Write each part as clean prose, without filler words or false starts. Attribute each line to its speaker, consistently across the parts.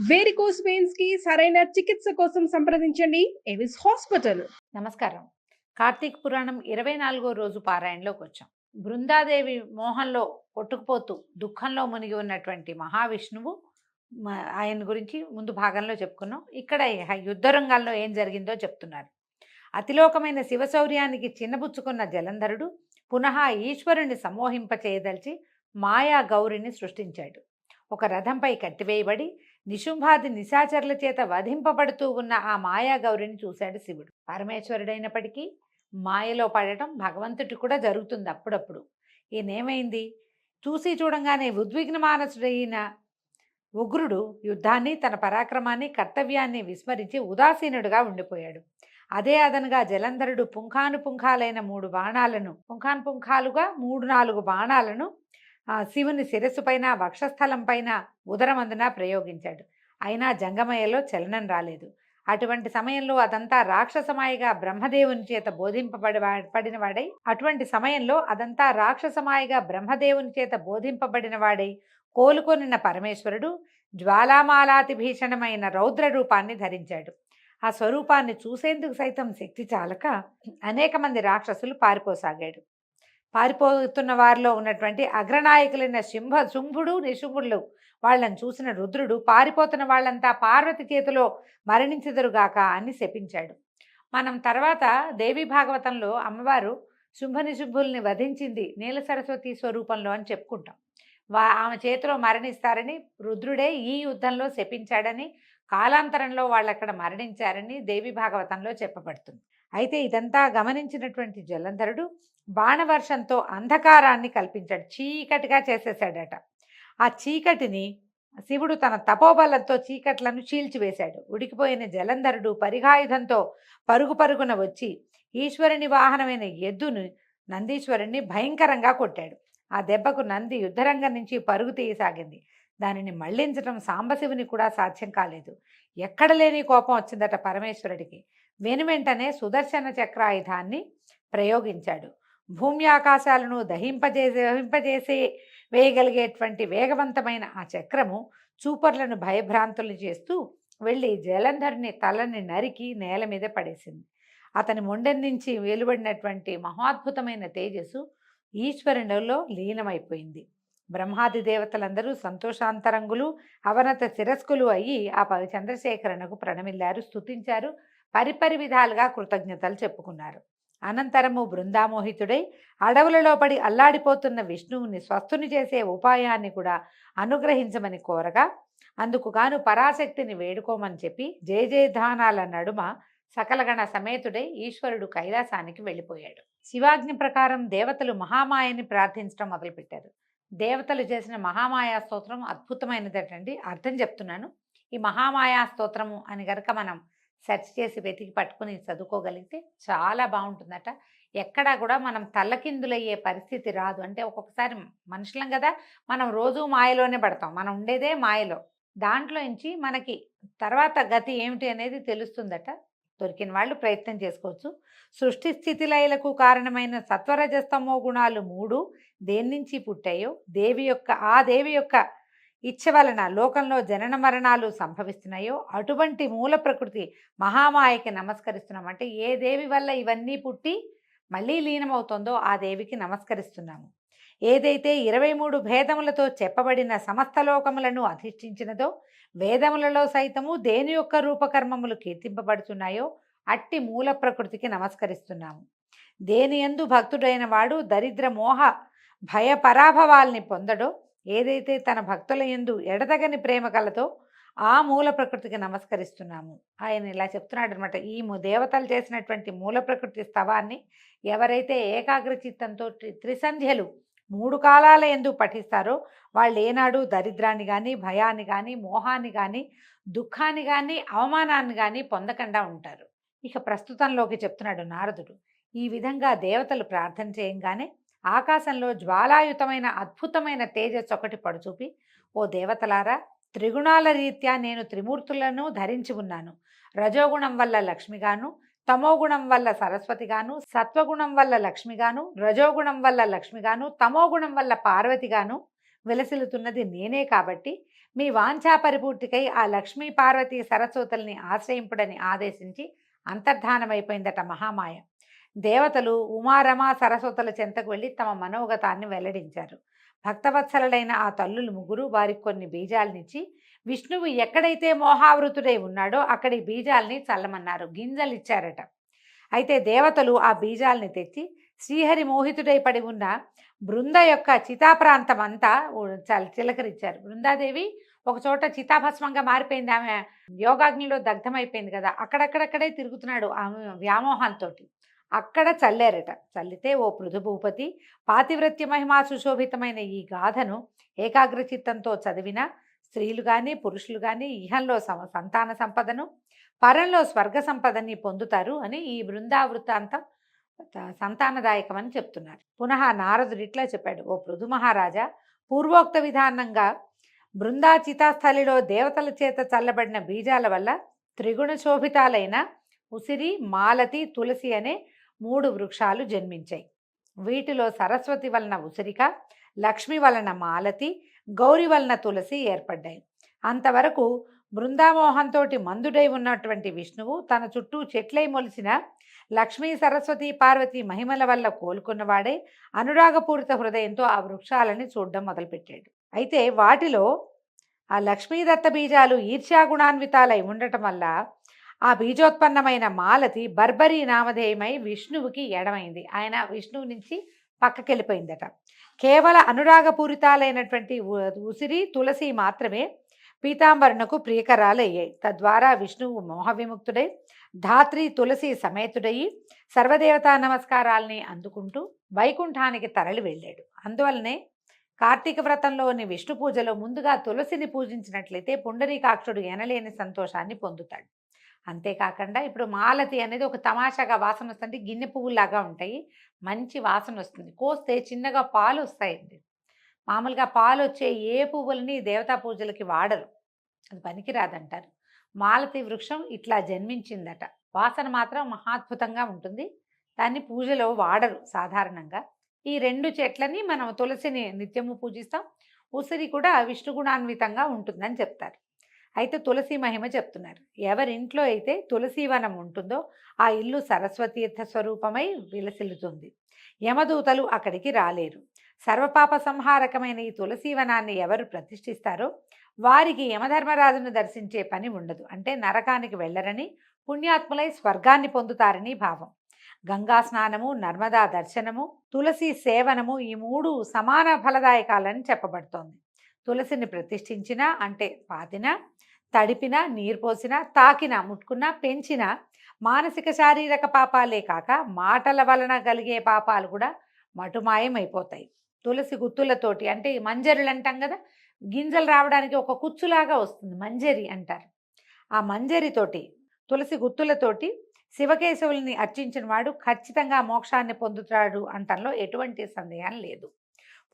Speaker 1: Varicose veins కి సరైన చికిత్స కోసం సంప్రదించండి ఎవిస్ హాస్పిటల్.
Speaker 2: నమస్కారం. కార్తీక పురాణం 24వ రోజు పారాయణలోకి వచ్చాం. బృందాదేవి మోహంలో కొట్టుకుపోతూ దుఃఖంలో మునిగి ఉన్నటువంటి మహావిష్ణువు ఆయన గురించి ముందు భాగంలో చెప్పుకున్నాం. ఇక్కడ యుద్ధ రంగాల్లో ఏం జరిగిందో చెప్తున్నారు. అతిలోకమైన శివశౌర్యానికి చిన్నబుచ్చుకున్న జలంధరుడు పునః ఈశ్వరుని సమ్మోహింపచేయదలిచి మాయా గౌరిని సృష్టించాడు. ఒక రథంపై కట్టివేయబడి నిశుంభాది నిశాచరుల చేత వధింపబడుతూ ఉన్న ఆ మాయా గౌరిని చూశాడు శివుడు. పరమేశ్వరుడైనప్పటికీ మాయలో పడటం భగవంతుడి కూడా జరుగుతుంది అప్పుడప్పుడు. ఈయనేమైంది, చూసి చూడంగానే ఉద్విగ్న మానసుడైన ఉగ్రుడు యుద్ధాన్ని, తన పరాక్రమాన్ని, కర్తవ్యాన్ని విస్మరించి ఉదాసీనుడుగా ఉండిపోయాడు. అదే అదనుగా జలంధరుడు పుంఖానుపుంఖాలైన 3 బాణాలను, పుంఖానుపుంఖాలుగా 3-4 బాణాలను శివుని శిరస్సు పైన, వక్షస్థలం పైన, ఉదరమందున ప్రయోగించాడు. అయినా జంగమయ్యలో చలనం రాలేదు. అటువంటి సమయంలో అదంతా రాక్షసమాయిగా బ్రహ్మదేవుని చేత బోధింపబడినవాడై కోలుకొనిన పరమేశ్వరుడు జ్వాలామాలాతి భీషణమైన రౌద్ర రూపాన్ని ధరించాడు. ఆ స్వరూపాన్ని చూసేందుకు సైతం శక్తి చాలక అనేక మంది రాక్షసులు పారిపోతున్న వారిలో ఉన్నటువంటి అగ్రనాయకులైన శుంభుడు, నిశుంభుడు వాళ్ళని చూసిన రుద్రుడు పారిపోతున్న వాళ్ళంతా పార్వతి చేతిలో మరణించెదరుగాక అని శపించాడు. మనం తర్వాత దేవి భాగవతంలో అమ్మవారు శుంభ నిశుంభుల్ని వధించింది నీల సరస్వతి స్వరూపంలో అని చెప్పుకుంటాం. ఆమె చేతిలో మరణిస్తారని రుద్రుడే ఈ యుద్ధంలో శపించాడని, కాలాంతరంలో వాళ్ళు అక్కడ మరణించారని దేవి భాగవతంలో చెప్పబడుతుంది. అయితే ఇదంతా గమనించినటువంటి జలంధరుడు బాణవర్షంతో అంధకారాన్ని కల్పించాడు, చీకటిగా చేసేసాడట. ఆ చీకటిని శివుడు తన తపోబలంతో చీకట్లను చీల్చివేశాడు. ఉడికిపోయిన జలంధరుడు పరిఘాయుధంతో పరుగున వచ్చి ఈశ్వరుని వాహనమైన ఎద్దును నందీశ్వరుణ్ణి భయంకరంగా కొట్టాడు. ఆ దెబ్బకు నంది యుద్ధరంగం నుంచి పరుగు తీయసాగింది. దానిని మళ్లించడం సాంబశివుని కూడా సాధ్యం కాలేదు. ఎక్కడ లేని కోపం వచ్చిందట పరమేశ్వరుడికి. వెనువెంటనే సుదర్శన చక్రాయుధాన్ని ప్రయోగించాడు. భూమి ఆకాశాలను దహింపజేసే వేయగలిగేటువంటి వేగవంతమైన ఆ చక్రము చూపర్లను భయభ్రాంతులు చేస్తూ వెళ్ళి జలంధరుని తలని నరికి నేల మీద పడేసింది. అతని మొండెం నుంచి వెలువడినటువంటి మహాద్భుతమైన తేజస్సు ఈశ్వరునిలో లీనమైపోయింది. బ్రహ్మాది దేవతలందరూ సంతోషాంతరంగులు, అవనత శిరస్కులు అయ్యి ఆ చంద్రశేఖరనకు ప్రణమిల్లారు, స్తుతించారు, పరిపరి విధాలుగా కృతజ్ఞతలు చెప్పుకున్నారు. అనంతరము బృందామోహితుడై అడవులలో పడి అల్లాడిపోతున్న విష్ణువుని స్వస్థుని చేసే ఉపాయాన్ని కూడా అనుగ్రహించమని కోరగా అందుకు గాను పరాశక్తిని వేడుకోమని చెప్పి జయజయధ్వానాల నడుమ సకలగణ సమేతుడై ఈశ్వరుడు కైలాసానికి వెళ్ళిపోయాడు. శివాజ్ఞ ప్రకారం దేవతలు మహామాయని ప్రార్థించడం మొదలుపెట్టారు. దేవతలు చేసిన మహామాయా స్తోత్రం అద్భుతమైనదటండి. అర్థం చెప్తున్నాను. ఈ మహామాయా స్తోత్రము అని గనక మనం సెర్చ్ చేసి వెతికి పట్టుకుని చదువుకోగలిగితే చాలా బాగుంటుందట. ఎక్కడా కూడా మనం తల్లకిందులయ్యే పరిస్థితి రాదు. అంటే ఒక్కొక్కసారి మనుషులం కదా, మనం రోజు మాయలోనే పడతాం, మనం ఉండేదే మాయలో. దాంట్లో నుంచి మనకి తర్వాత గతి ఏమిటి అనేది తెలుస్తుందట. దొరికిన వాళ్ళు ప్రయత్నం చేసుకోవచ్చు. సృష్టి స్థితి లయలకు కారణమైన సత్వరజస్తమో గుణాలు 3 దేని నుంచి పుట్టాయో ఆ దేవి యొక్క ఇచ్చ వలన లోకంలో జనన మరణాలు సంభవిస్తున్నాయో అటువంటి మూల ప్రకృతి మహామాయకి నమస్కరిస్తున్నాం. అంటే ఏ దేవి వల్ల ఇవన్నీ పుట్టి మళ్ళీ లీనమవుతుందో ఆ దేవికి నమస్కరిస్తున్నాము. ఏదైతే 23 భేదములతో చెప్పబడిన సమస్త లోకములను అధిష్ఠించినదో, వేదములలో సైతము దేని యొక్క రూపకర్మములు కీర్తింపబడుతున్నాయో అట్టి మూల ప్రకృతికి నమస్కరిస్తున్నాము. దేని యందు భక్తుడైన వాడు దరిద్ర మోహ భయ పరాభవాల్ని పొందడో, ఏదైతే తన భక్తుల యందు ఎడతగని ప్రేమ కలతో ఆ మూల ప్రకృతికి నమస్కరిస్తున్నాము. ఆయన ఇలా చెప్తున్నాడు అనమాట. ఈ దేవతలు చేసినటువంటి మూల ప్రకృతి స్తవాన్ని ఎవరైతే ఏకాగ్ర చిత్తంతో త్రిసంధ్యలు 3 కాలాల యందు పఠిస్తారో వాళ్ళు ఏనాడు దరిద్రాన్ని కానీ, భయాన్ని కానీ, మోహాన్ని కానీ, దుఃఖాన్ని కానీ, అవమానాన్ని కానీ పొందకుండా ఉంటారు. ఇక ప్రస్తుతంలోకి చెప్తున్నాడు నారదుడు. ఈ విధంగా దేవతలు ప్రార్థన చేయంగానే ఆకాశంలో జ్వాలాయుతమైన అద్భుతమైన తేజస్సు ఒకటి పడుచూపి, ఓ దేవతలారా, త్రిగుణాల రీత్యా నేను త్రిమూర్తులను ధరించి ఉన్నాను. రజోగుణం వల్ల లక్ష్మిగాను, తమోగుణం వల్ల సరస్వతిగాను, సత్వగుణం వల్ల లక్ష్మిగాను, రజోగుణం వల్ల లక్ష్మిగాను, తమోగుణం వల్ల పార్వతిగాను విలసిల్లుతున్నది నేనే. కాబట్టి మీ వాంఛా పరిపూర్తికై ఆ లక్ష్మీ పార్వతీ సరస్వతుల్ని ఆశ్రయింపుడని ఆదేశించి అంతర్ధానమైపోయిందట మహామాయ. దేవతలు ఉమారమా సరస్వతుల చెంతకు వెళ్ళి తమ మనోగతాన్ని వెల్లడించారు. భక్తవత్సలుడైన ఆ తల్లులు ముగ్గురు వారికి కొన్ని బీజాలనిచ్చి విష్ణువు ఎక్కడైతే మోహావృతుడై ఉన్నాడో అక్కడి బీజాల్ని చల్లమన్నారు. గింజలు ఇచ్చారట. అయితే దేవతలు ఆ బీజాల్ని తెచ్చి శ్రీహరి మోహితుడై పడి ఉన్న బృంద యొక్క చితాప్రాంతం అంతా చిలకరించారు. బృందాదేవి ఒక చోట చితాభస్మంగా మారిపోయింది. ఆమె యోగాగ్నిలో దగ్ధమైపోయింది కదా, అక్కడక్కడక్కడే తిరుగుతున్నాడు ఆమె వ్యామోహాలతోటి. అక్కడ చల్లారట. చల్లితే ఓ పృథుభూపతి, పాతివ్రత్య మహిమా సుశోభితమైన ఈ గాథను ఏకాగ్రచిత్తంతో చదివిన స్త్రీలు కానీ పురుషులు కానీ ఇహంలో సంతాన సంపదను, పరంలో స్వర్గ సంపదని పొందుతారు అని ఈ బృందావృత్తాంతం సంతానదాయకమని చెప్తున్నారు. పునః నారదుడు ఇట్లా చెప్పాడు: ఓ పృథు మహారాజా, పూర్వోక్త విధానంగా బృందాచితాస్థలిలో దేవతల చేత చల్లబడిన బీజాల వల్ల త్రిగుణ శోభితాలైన ఉసిరి, మాలతి, తులసి అనే 3 వృక్షాలు జన్మించాయి. వీటిలో సరస్వతి వలన ఉసిరిక, లక్ష్మి వలన మాలతి, గౌరి వలన తులసి ఏర్పడ్డాయి. అంతవరకు బృందామోహంతో మందుడై ఉన్నటువంటి విష్ణువు తన చుట్టూ చెట్లై మొలిసిన లక్ష్మీ సరస్వతి పార్వతి మహిమల వల్ల కోలుకున్నవాడే అనురాగపూరిత హృదయంతో ఆ వృక్షాలని చూడడం మొదలుపెట్టాడు. అయితే వాటిలో ఆ లక్ష్మీదత్త బీజాలు ఈర్ష్యాగుణాన్వితాలై ఉండటం వల్ల ఆ బీజోత్పన్నమైన మాలతి బర్బరీ నామధేయమై విష్ణువుకి ఎడమైంది. ఆయన విష్ణువు నుంచి పక్కకెళ్ళిపోయిందట. కేవల అనురాగపూరితాలైనటువంటి ఉసిరి, తులసి మాత్రమే పీతాంబరునకు ప్రియకరాలయ్యాయి. తద్వారా విష్ణువు మోహ విముక్తుడై ధాత్రి తులసి సమేతుడయి సర్వదేవతా నమస్కారాల్ని అందుకుంటూ వైకుంఠానికి తరలి వెళ్ళాడు. అందువల్లనే కార్తీక వ్రతంలోని విష్ణు పూజలో ముందుగా తులసిని పూజించినట్లయితే పుండరీకాక్షుడు ఎనలేని సంతోషాన్ని పొందుతాడు. అంతేకాకుండా ఇప్పుడు మాలతి అనేది ఒక తమాషాగా వాసన వస్తుంది. గిన్నె పువ్వులాగా ఉంటాయి, మంచి వాసన వస్తుంది. కోస్తే చిన్నగా పాలు వస్తాయండి. మామూలుగా పాలు వచ్చే ఏ పువ్వులని దేవతా పూజలకి వాడరు, అది పనికిరాదంటారు. మాలతి వృక్షం ఇట్లా జన్మించిందట. వాసన మాత్రం మహాద్భుతంగా ఉంటుంది. దాన్ని పూజలో వాడరు సాధారణంగా. ఈ 2 చెట్లని మనం తులసిని నిత్యము పూజిస్తాం. ఉసిరి కూడా విష్ణుగుణాన్వితంగా ఉంటుందని చెప్తారు. అయితే తులసి మహిమ చెప్తున్నారు. ఎవరింట్లో అయితే తులసీవనం ఉంటుందో ఆ ఇల్లు సరస్వతీర్థ స్వరూపమై విలసిల్లుతుంది. యమదూతలు అక్కడికి రాలేరు. సర్వపాప సంహారకమైన ఈ తులసీవనాన్ని ఎవరు ప్రతిష్ఠిస్తారో వారికి యమధర్మరాజును దర్శించే పని ఉండదు. అంటే నరకానికి వెళ్ళరని, పుణ్యాత్ములై స్వర్గాన్ని పొందుతారని భావం. గంగా స్నానము, నర్మదా దర్శనము, తులసి సేవనము ఈ 3 సమాన ఫలదాయకాలని చెప్పబడుతోంది. తులసిని ప్రతిష్ఠించిన అంటే పాతిన, తడిపిన, నీరు పోసిన, తాకిన, ముట్టుకున్న, పెంచిన మానసిక శారీరక పాపాలే కాక మాటల వలన కలిగే పాపాలు కూడా మటుమాయమైపోతాయి. తులసి గుత్తులతోటి అంటే మంజరులు అంటాం కదా, గింజలు రావడానికి ఒక కుచ్చులాగా వస్తుంది, మంజరి అంటారు. ఆ మంజరితోటి తులసి గుత్తులతోటి శివకేశవుల్ని అర్చించిన వాడు ఖచ్చితంగా మోక్షాన్ని పొందుతాడు అంటంలో ఎటువంటి సందేహం లేదు.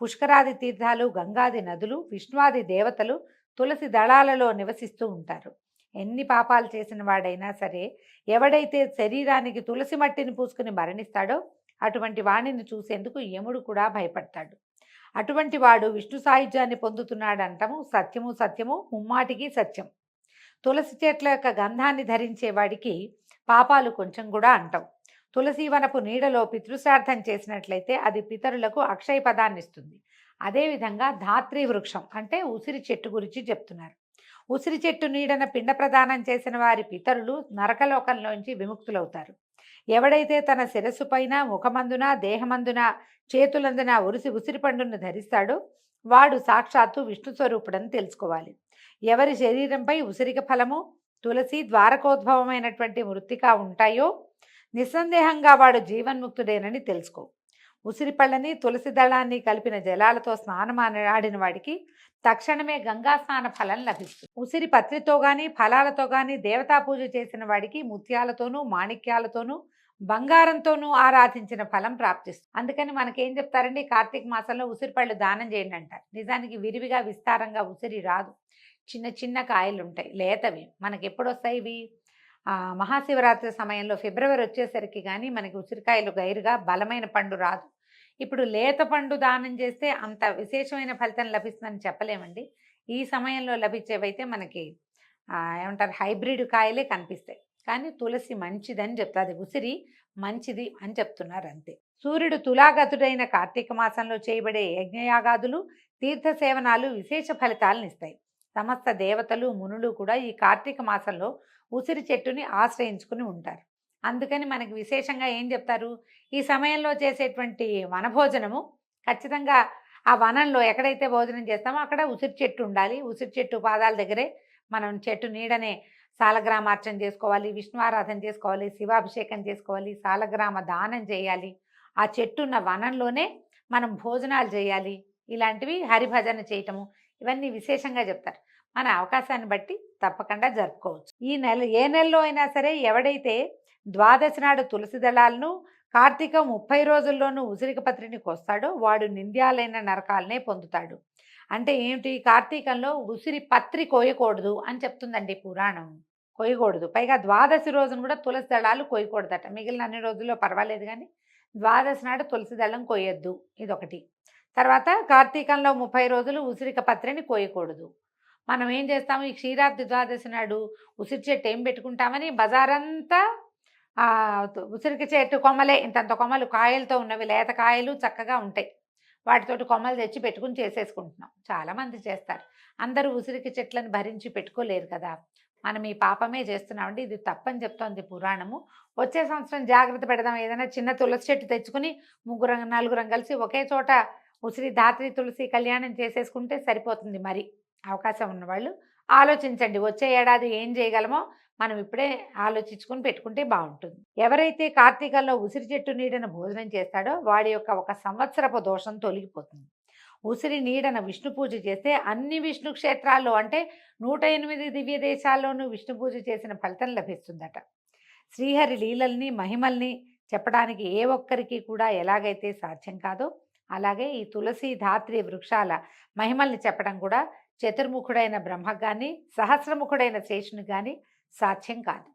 Speaker 2: పుష్కరాది తీర్థాలు, గంగాది నదులు, విష్ణువాది దేవతలు తులసి దళాలలో నివసిస్తూ ఉంటారు. ఎన్ని పాపాలు చేసిన వాడైనా సరే, ఎవడైతే శరీరానికి తులసి మట్టిని పూసుకుని మరణిస్తాడో అటువంటి వాణిని చూసేందుకు యముడు కూడా భయపడతాడు. అటువంటి వాడు విష్ణు సాయుధ్యాన్ని పొందుతున్నాడంటము సత్యము సత్యము, ముమ్మాటికి సత్యం. తులసి చెట్ల యొక్క గంధాన్ని ధరించే వాడికి పాపాలు కొంచెం కూడా అంటాం. తులసి వనపు నీడలో పితృశ్రార్థం చేసినట్లయితే అది పితరులకు అక్షయ పదాన్ని ఇస్తుంది. అదేవిధంగా ధాత్రి వృక్షం అంటే ఉసిరి చెట్టు గురించి చెప్తున్నారు. ఉసిరి చెట్టు నీడన పిండ ప్రదానం చేసిన వారి పితరులు నరకలోకంలోంచి విముక్తులవుతారు. ఎవడైతే తన శిరస్సు పైన, ముఖమందున, దేహమందున, చేతులందున ఉసిరి పండును ధరిస్తాడో వాడు సాక్షాత్తు విష్ణు స్వరూపుడని తెలుసుకోవాలి. ఎవరి శరీరంపై ఉసిరిక ఫలము, తులసి, ద్వారకోద్భవమైనటువంటి మృత్తిక ఉంటాయో నిస్సందేహంగా వాడు జీవన్ముక్తుడేనని తెలుసుకో. ఉసిరి పళ్ళని, తులసి దళాన్ని కలిపిన జలాలతో స్నానమాడిన వాడికి తక్షణమే గంగా స్నాన ఫలం లభిస్తుంది. ఉసిరి పత్రితో కానీ ఫలాలతో కానీ దేవతా పూజ చేసిన వాడికి ముత్యాలతోనూ, మాణిక్యాలతోనూ, బంగారంతోనూ ఆరాధించిన ఫలం ప్రాప్తిస్తుంది. అందుకని మనకేం చెప్తారండి, కార్తీక మాసంలో ఉసిరి పళ్ళు దానం చేయండి అంటారు. నిజానికి విరివిగా విస్తారంగా ఉసిరి రాదు, చిన్న చిన్న కాయలు ఉంటాయి, లేతవి. మనకి ఎప్పుడు వస్తాయి ఇవి? మహాశివరాత్రి సమయంలో ఫిబ్రవరి వచ్చేసరికి కానీ మనకి ఉసిరికాయలు గైరుగా బలమైన పండు రాదు. ఇప్పుడు లేత పండు దానం చేస్తే అంత విశేషమైన ఫలితం లభిస్తుందని చెప్పలేమండి. ఈ సమయంలో లభించేవైతే మనకి ఏమంటారు హైబ్రిడ్ కాయలే కనిపిస్తాయి. కానీ తులసి మంచిదని చెప్తాది. ఉసిరి మంచిది అని చెప్తున్నారు అంతే. సూర్యుడు తులాగతుడైన కార్తీక మాసంలో చేయబడే యజ్ఞయాగాదులు, తీర్థ సేవనాలు విశేష ఫలితాలను ఇస్తాయి. సమస్త దేవతలు, మునులు కూడా ఈ కార్తీక మాసంలో ఉసిరి చెట్టుని ఆశ్రయించుకుని ఉంటారు. అందుకని మనకి విశేషంగా ఏం చెప్తారు, ఈ సమయంలో చేసేటువంటి వనభోజనము ఖచ్చితంగా ఆ వనంలో ఎక్కడైతే భోజనం చేస్తామో అక్కడ ఉసిరి చెట్టు ఉండాలి. ఉసిరి చెట్టు పాదాల దగ్గరే మనం చెట్టు నీడనే సాలగ్రామార్చన చేసుకోవాలి, విష్ణు ఆరాధన చేసుకోవాలి, శివాభిషేకం చేసుకోవాలి, సాలగ్రామ దానం చేయాలి. ఆ చెట్టున్న వనంలోనే మనం భోజనాలు చేయాలి. ఇలాంటివి హరిభజన చేయటము ఇవన్నీ విశేషంగా చెప్తారు. మన అవకాశాన్ని బట్టి తప్పకుండా జరుపుకోవచ్చు. ఈ నెల ఏ నెలలో అయినా సరే ఎవడైతే ద్వాదశి నాడు తులసి దళాలను, కార్తీక 30 రోజుల్లోనూ ఉసిరిక పత్రిని కోస్తాడో వాడు నింద్యాలైన నరకాలనే పొందుతాడు. అంటే ఏమిటి, కార్తీకంలో ఉసిరి పత్రి కోయకూడదు అని చెప్తుందండి పురాణం. కొయ్యకూడదు. పైగా ద్వాదశి రోజున కూడా తులసి దళాలు కొయ్యకూడదట. మిగిలిన అన్ని రోజుల్లో పర్వాలేదు కానీ ద్వాదశి నాడు తులసి దళం కొయ్యొద్దు, ఇదొకటి. తర్వాత కార్తీకంలో 30 రోజులు ఉసిరిక పత్రిని కోయకూడదు. మనం ఏం చేస్తాము, ఈ క్షీరాబ్ది ద్వాదశి నాడు ఉసిరి చెట్టు ఏం పెట్టుకుంటామని బజారంతా ఉసిరికి చెట్టు కొమ్మలే, ఇంతంత కొమ్మలు కాయలతో ఉన్నవి, లేత కాయలు చక్కగా ఉంటాయి, వాటితోటి కొమ్మలు తెచ్చి పెట్టుకుని చేసేసుకుంటున్నాం. చాలామంది చేస్తారు. అందరూ ఉసిరికి చెట్లను భరించి పెట్టుకోలేరు కదా. మనం ఈ పాపమే చేస్తున్నామండి, ఇది తప్పని చెప్తోంది పురాణము. వచ్చే సంవత్సరం జాగ్రత్త పెడదాం. ఏదైనా చిన్న తులసి చెట్టు తెచ్చుకుని 3 4 కలిసి ఒకే చోట ఉసిరి ధాత్రి తులసి కళ్యాణం చేసేసుకుంటే సరిపోతుంది. మరి అవకాశం ఉన్నవాళ్ళు ఆలోచించండి. వచ్చే ఏడాది ఏం చేయగలమో మనం ఇప్పుడే ఆలోచించుకుని పెట్టుకుంటే బాగుంటుంది. ఎవరైతే కార్తీకంలో ఉసిరి చెట్టు నీడన భోజనం చేస్తాడో వాడి యొక్క 1 సంవత్సరపు దోషం తొలగిపోతుంది. ఉసిరి నీడన విష్ణు పూజ చేస్తే అన్ని విష్ణు క్షేత్రాల్లో అంటే 108 దివ్య దేశాల్లోనూ విష్ణు పూజ చేసిన ఫలితం లభిస్తుందట. శ్రీహరి లీలల్ని, మహిమల్ని చెప్పడానికి ఏ ఒక్కరికి కూడా ఎలాగైతే సాధ్యం కాదో అలాగే ఈ తులసి ధాత్రి వృక్షాల మహిమల్ని చెప్పడం కూడా చతుర్ముఖుడైన బ్రహ్మకు కానీ సహస్రముఖుడైన శేషుని కానీ సాధ్యం కాదు.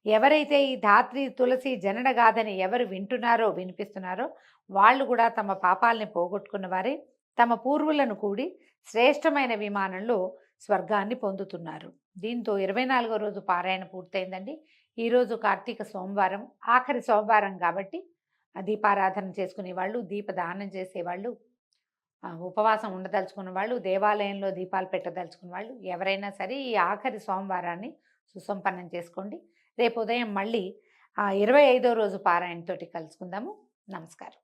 Speaker 2: ఎవరైతే ఈ ధాత్రి తులసి జనన గాథని ఎవరు వింటున్నారో వినిపిస్తున్నారో వాళ్ళు కూడా తమ పాపాలని పోగొట్టుకున్న వారే తమ పూర్వులను కూడి శ్రేష్టమైన విమానంలో స్వర్గాన్ని పొందుతున్నారు. దీంతో 24వ రోజు పారాయణ పూర్తయిందండి. ఈరోజు కార్తీక సోమవారం, ఆఖరి సోమవారం కాబట్టి దీపారాధన చేసుకునే వాళ్ళు, దీపదానం చేసేవాళ్ళు, ఉపవాసం ఉండదలుచుకున్న వాళ్ళు, దేవాలయంలో దీపాలు పెట్టదలుచుకున్న వాళ్ళు ఎవరైనా సరే ఈ ఆఖరి సోమవారాన్ని సుసంపన్నం చేసుకోండి. రేపు ఉదయం మళ్ళీ 25వ రోజు పారాయణతోటి కలుసుకుందాము. నమస్కారం.